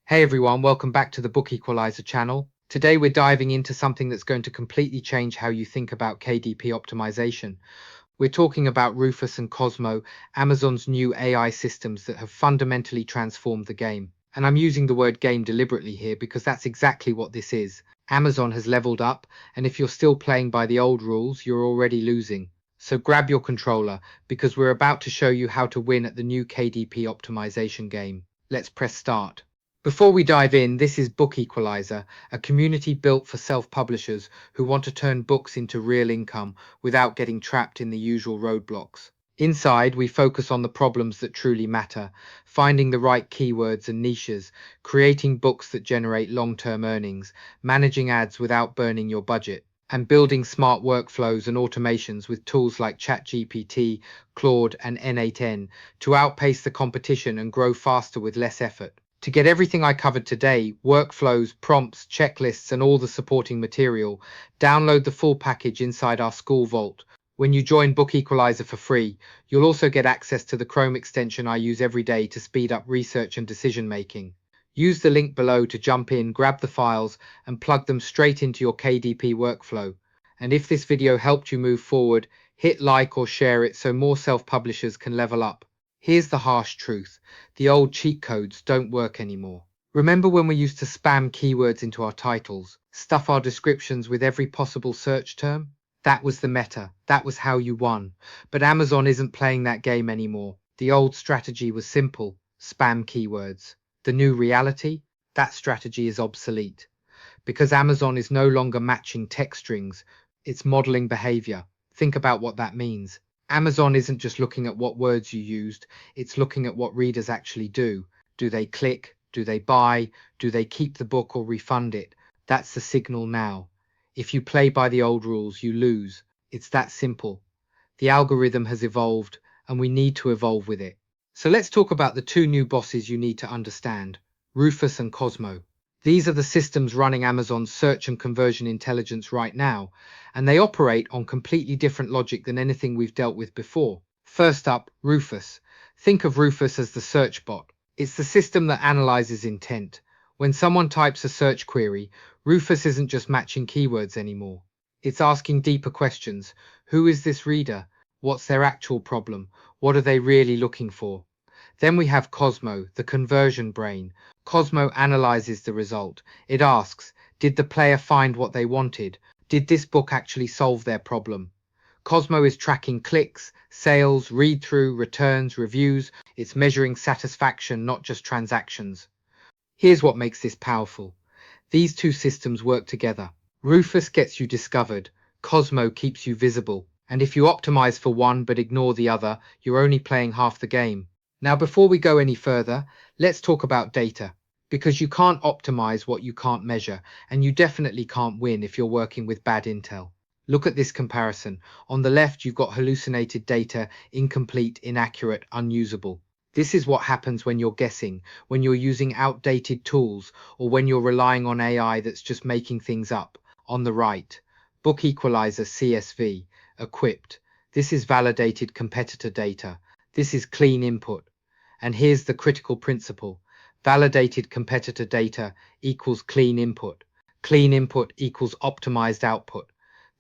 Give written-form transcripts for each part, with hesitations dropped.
Hey everyone, welcome back to the Book Equalizer channel. Today we're diving into something that's going to completely change how you think about KDP optimization. We're talking about Rufus and COSMO, Amazon's new AI systems that have fundamentally transformed the game. And I'm using the word game deliberately here because that's exactly what this is. Amazon has leveled up, and if you're still playing by the old rules, you're already losing. So grab your controller because we're about to show you how to win at the new KDP optimization game. Let's press start. Before we dive in, this is Book Equalizer, a community built for self-publishers who want to turn books into real income without getting trapped in the usual roadblocks. Inside, we focus on the problems that truly matter, finding the right keywords and niches, creating books that generate long-term earnings, managing ads without burning your budget, and building smart workflows and automations with tools like ChatGPT, Claude, and N8N to outpace the competition and grow faster with less effort. To get everything I covered today, workflows, prompts, checklists, and all the supporting material, download the full package inside our school vault. When you join Book Equalizer for free, you'll also get access to the Chrome extension I use every day to speed up research and decision making. Use the link below to jump in, grab the files, and plug them straight into your KDP workflow. And if this video helped you move forward, hit like or share it so more self-publishers can level up. Here's the harsh truth. The old cheat codes don't work anymore. Remember when we used to spam keywords into our titles, stuff our descriptions with every possible search term? That was the meta. That was how you won. But Amazon isn't playing that game anymore. The old strategy was simple: spam keywords. The new reality? That strategy is obsolete. Because Amazon is no longer matching text strings, it's modeling behavior. Think about what that means. Amazon isn't just looking at what words you used, it's looking at what readers actually do. Do they click? Do they buy? Do they keep the book or refund it? That's the signal now. If you play by the old rules, you lose. It's that simple. The algorithm has evolved, and we need to evolve with it. So let's talk about the two new bosses you need to understand: Rufus and COSMO. These are the systems running Amazon's search and conversion intelligence right now, and they operate on completely different logic than anything we've dealt with before. First up, Rufus. Think of Rufus as the search bot. It's the system that analyzes intent. When someone types a search query, Rufus isn't just matching keywords anymore. It's asking deeper questions. Who is this reader? What's their actual problem? What are they really looking for? Then we have COSMO, the conversion brain. COSMO analyzes the result. It asks, did the player find what they wanted? Did this book actually solve their problem? COSMO is tracking clicks, sales, read-through, returns, reviews. It's measuring satisfaction, not just transactions. Here's what makes this powerful. These two systems work together. Rufus gets you discovered. COSMO keeps you visible. And if you optimize for one but ignore the other, you're only playing half the game. Now, before we go any further, let's talk about data, because you can't optimize what you can't measure, and you definitely can't win if you're working with bad intel. Look at this comparison. On the left, you've got hallucinated data, incomplete, inaccurate, unusable. This is what happens when you're guessing, when you're using outdated tools, or when you're relying on AI that's just making things up. On the right, Book Equalizer CSV, equipped. This is validated competitor data. This is clean input. And here's the critical principle. Validated competitor data equals clean input. Clean input equals optimized output.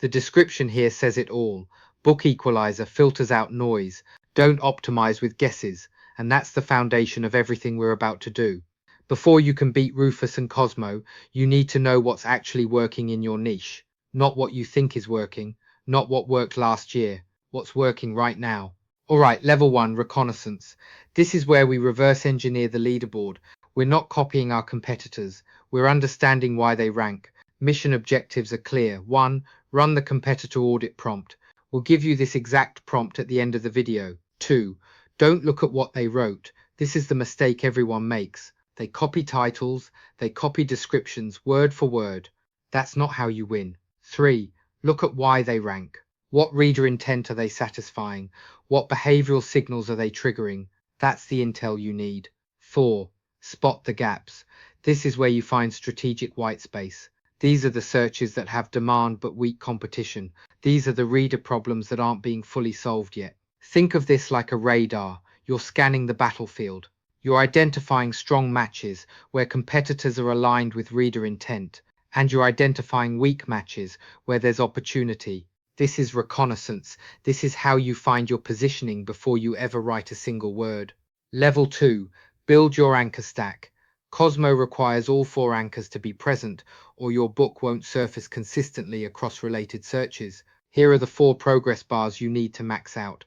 The description here says it all. Book Equalizer filters out noise. Don't optimize with guesses. And that's the foundation of everything we're about to do. Before you can beat Rufus and COSMO, you need to know what's actually working in your niche. Not what you think is working, not what worked last year, what's working right now. All right, level 1, reconnaissance. This is where we reverse engineer the leaderboard. We're not copying our competitors. We're understanding why they rank. Mission objectives are clear. 1, run the competitor audit prompt. We'll give you this exact prompt at the end of the video. 2, don't look at what they wrote. This is the mistake everyone makes. They copy titles, they copy descriptions word for word. That's not how you win. 3, look at why they rank. What reader intent are they satisfying? What behavioral signals are they triggering? That's the intel you need. 4, spot the gaps. This is where you find strategic white space. These are the searches that have demand but weak competition. These are the reader problems that aren't being fully solved yet. Think of this like a radar. You're scanning the battlefield. You're identifying strong matches where competitors are aligned with reader intent, and you're identifying weak matches where there's opportunity. This is reconnaissance. This is how you find your positioning before you ever write a single word. Level 2. Build your anchor stack. COSMO requires all 4 anchors to be present, or your book won't surface consistently across related searches. Here are the 4 progress bars you need to max out.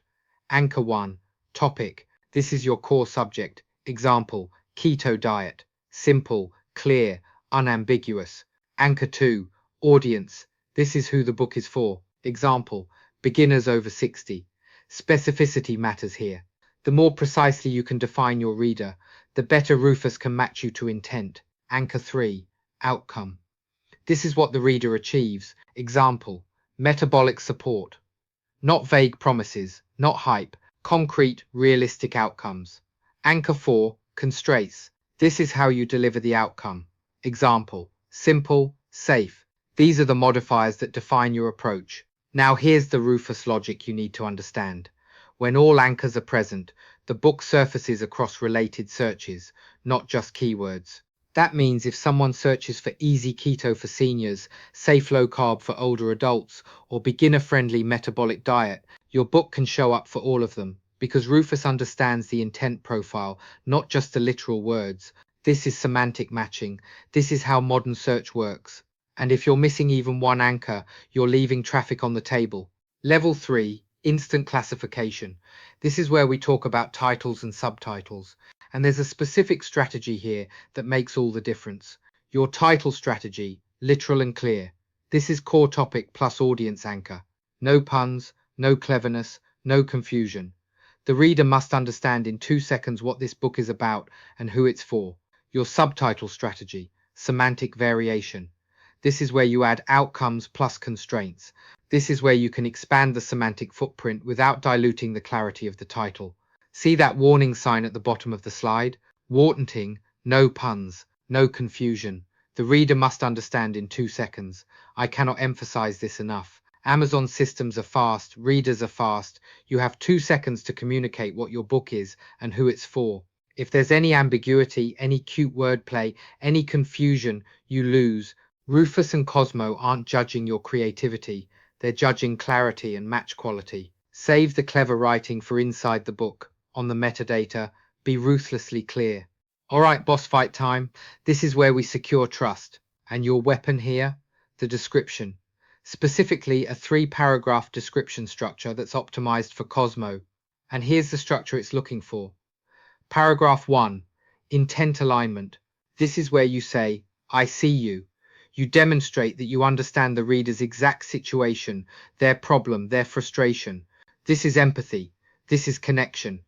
Anchor 1. Topic. This is your core subject. Example, keto diet. Simple, clear, unambiguous. Anchor 2. Audience. This is who the book is for. Example, beginners over 60. Specificity matters here. The more precisely you can define your reader, the better Rufus can match you to intent. Anchor 3. Outcome. This is what the reader achieves. Example, metabolic support. Not vague promises, not hype, concrete, realistic outcomes. Anchor 4. Constraints. This is how you deliver the outcome. Example, simple, safe. These are the modifiers that define your approach. Now here's the Rufus logic you need to understand. When all anchors are present, the book surfaces across related searches, not just keywords. That means if someone searches for easy keto for seniors, safe low carb for older adults, or beginner-friendly metabolic diet, your book can show up for all of them, because Rufus understands the intent profile, not just the literal words. This is semantic matching. This is how modern search works. And if you're missing even one anchor, you're leaving traffic on the table. Level 3. Instant classification. This is where we talk about titles and subtitles. And there's a specific strategy here that makes all the difference. Your title strategy, literal and clear. This is core topic plus audience anchor. No puns, no cleverness, no confusion. The reader must understand in 2 seconds what this book is about and who it's for. Your subtitle strategy, semantic variation. This is where you add outcomes plus constraints. This is where you can expand the semantic footprint without diluting the clarity of the title. See that warning sign at the bottom of the slide? Warranting, no puns, no confusion. The reader must understand in 2 seconds. I cannot emphasize this enough. Amazon systems are fast, readers are fast. You have 2 seconds to communicate what your book is and who it's for. If there's any ambiguity, any cute wordplay, any confusion, you lose. Rufus and COSMO aren't judging your creativity, they're judging clarity and match quality. Save the clever writing for inside the book. On the metadata, be ruthlessly clear. Alright, boss fight time. This is where we secure trust. And your weapon here? The description. Specifically, a 3-paragraph description structure that's optimized for COSMO. And here's the structure it's looking for. Paragraph 1. Intent alignment. This is where you say, I see you. You demonstrate that you understand the reader's exact situation, their problem, their frustration. This is empathy. This is connection.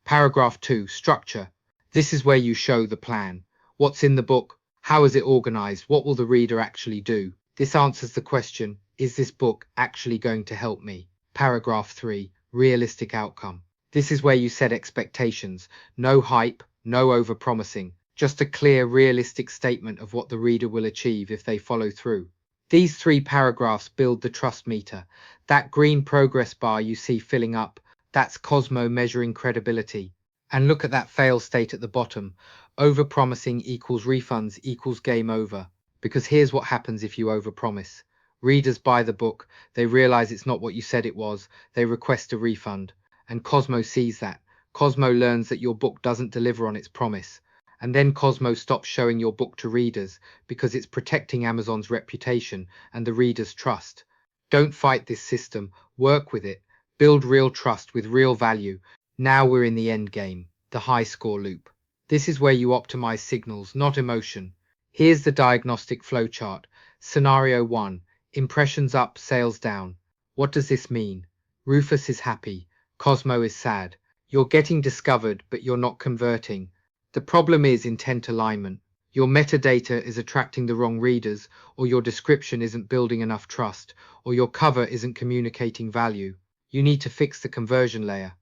Paragraph 2. Structure. This is where you show the plan. What's in the book? How is it organized? What will the reader actually do? This answers the question, is this book actually going to help me? Paragraph 3. Realistic outcome. This is where you set expectations. No hype, no overpromising. Just a clear, realistic statement of what the reader will achieve if they follow through. These 3 paragraphs build the trust meter. That green progress bar you see filling up, that's COSMO measuring credibility. And look at that fail state at the bottom. Overpromising equals refunds equals game over. Because here's what happens if you overpromise. Readers buy the book, they realize it's not what you said it was, they request a refund. And COSMO sees that. COSMO learns that your book doesn't deliver on its promise. And then COSMO stops showing your book to readers because it's protecting Amazon's reputation and the reader's trust. Don't fight this system, work with it. Build real trust with real value. Now we're in the end game, the high score loop. This is where you optimize signals, not emotion. Here's the diagnostic flowchart. Scenario 1. Impressions up, sales down. What does this mean? Rufus is happy. COSMO is sad. You're getting discovered, but you're not converting. The problem is intent alignment. Your metadata is attracting the wrong readers, or your description isn't building enough trust, or your cover isn't communicating value. You need to fix the conversion layer.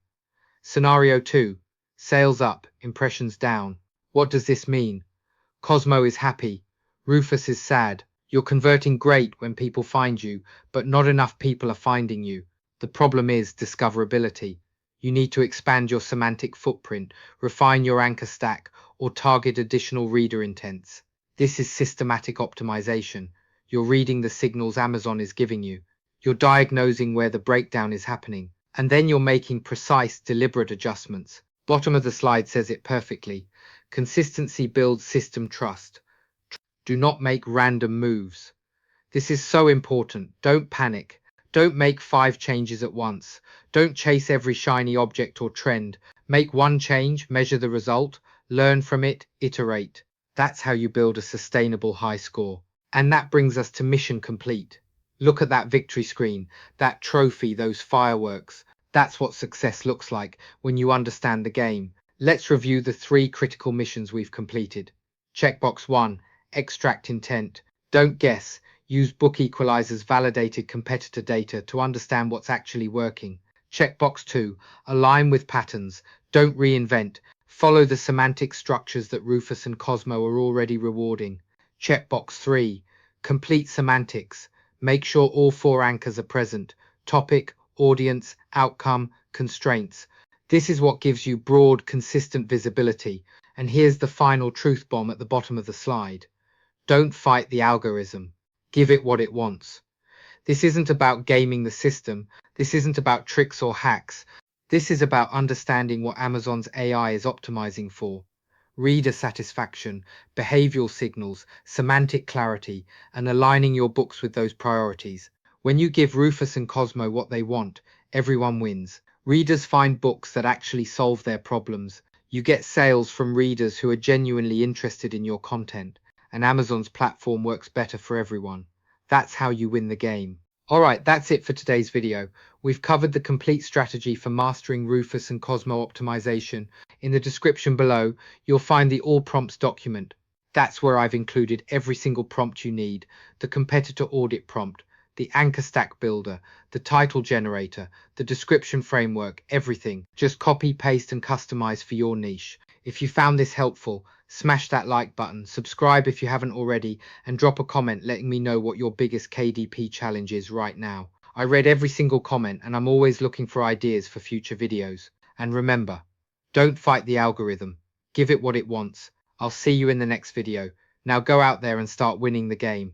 Scenario 2. Sales up, impressions down. What does this mean? COSMO is happy. Rufus is sad. You're converting great when people find you, but not enough people are finding you. The problem is discoverability. You need to expand your semantic footprint, refine your anchor stack, or target additional reader intents. This is systematic optimization. You're reading the signals Amazon is giving you. You're diagnosing where the breakdown is happening, and then you're making precise, deliberate adjustments. Bottom of the slide says it perfectly. Consistency builds system trust. Do not make random moves. This is so important. Don't panic. Don't make 5 changes at once. Don't chase every shiny object or trend. Make one change, measure the result, learn from it, iterate. That's how you build a sustainable high score. And that brings us to mission complete. Look at that victory screen, that trophy, those fireworks. That's what success looks like when you understand the game. Let's review the 3 critical missions we've completed. Checkbox 1, extract intent. Don't guess. Use book equalizer's validated competitor data to understand what's actually working. Checkbox 2, align with patterns. Don't reinvent. Follow the semantic structures that Rufus and COSMO are already rewarding. Checkbox 3, complete semantics. Make sure all 4 anchors are present. Topic, audience, outcome, constraints. This is what gives you broad, consistent visibility. And here's the final truth bomb at the bottom of the slide. Don't fight the algorithm. Give it what it wants. This isn't about gaming the system. This isn't about tricks or hacks. This is about understanding what Amazon's AI is optimizing for. Reader satisfaction, behavioral signals, semantic clarity, and aligning your books with those priorities. When you give Rufus and Cosmo what they want, everyone wins. Readers find books that actually solve their problems. You get sales from readers who are genuinely interested in your content, and Amazon's platform works better for everyone. That's how you win the game. Alright, that's it for today's video. We've covered the complete strategy for mastering Rufus and Cosmo optimization. In the description below, you'll find the all prompts document. That's where I've included every single prompt you need, the competitor audit prompt, the anchor stack builder, the title generator, the description framework, everything. Just copy, paste, and customize for your niche. If you found this helpful, smash that like button, subscribe if you haven't already, and drop a comment letting me know what your biggest KDP challenge is right now. I read every single comment and I'm always looking for ideas for future videos. And remember, don't fight the algorithm. Give it what it wants. I'll see you in the next video. Now go out there and start winning the game.